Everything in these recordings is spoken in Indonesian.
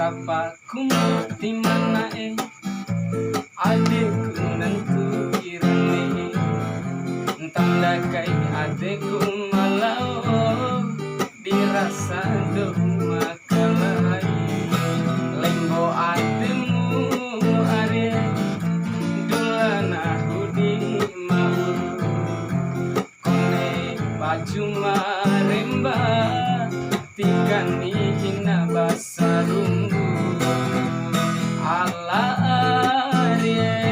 Sapa kumu di mana adekku nentu kirane tanda kai adekku malau dirasa do makalai lembo ademu are dulana hudi mau kone baju maremba tikani hina basarumbu ala are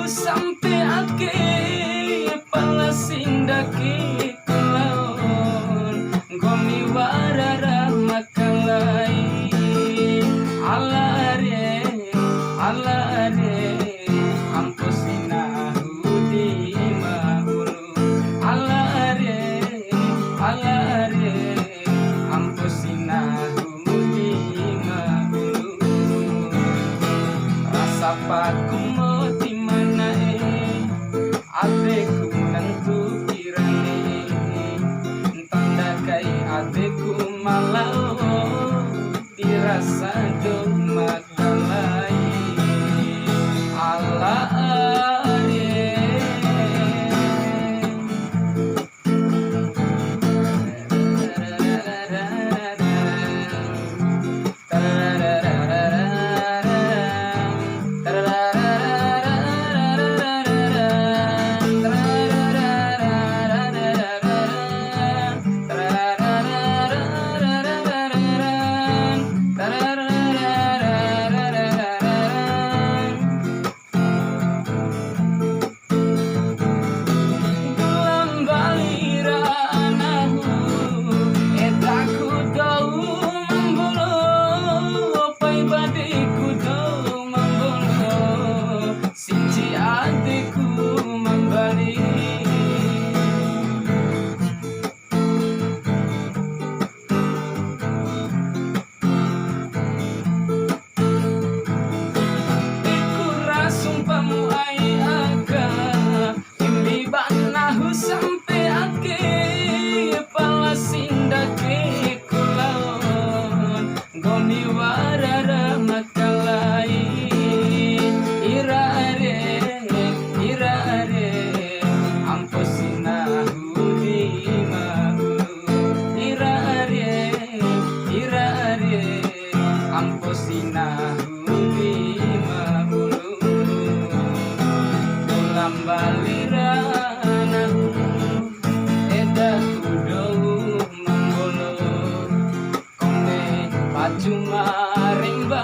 sampai akhir palasindaki kelaun gomi warara makalai alare ampusina hudi mahulu alare ampusina hudi mahulu rasa paku moti adekku nentu kirane tanda kai adekku malau dirasa do makalai ala sampai akhir palasindaki kulaun goni warara makalai irare ampusina hudi mahulu irare ampusina hudi mahulu ulam balira baju marimba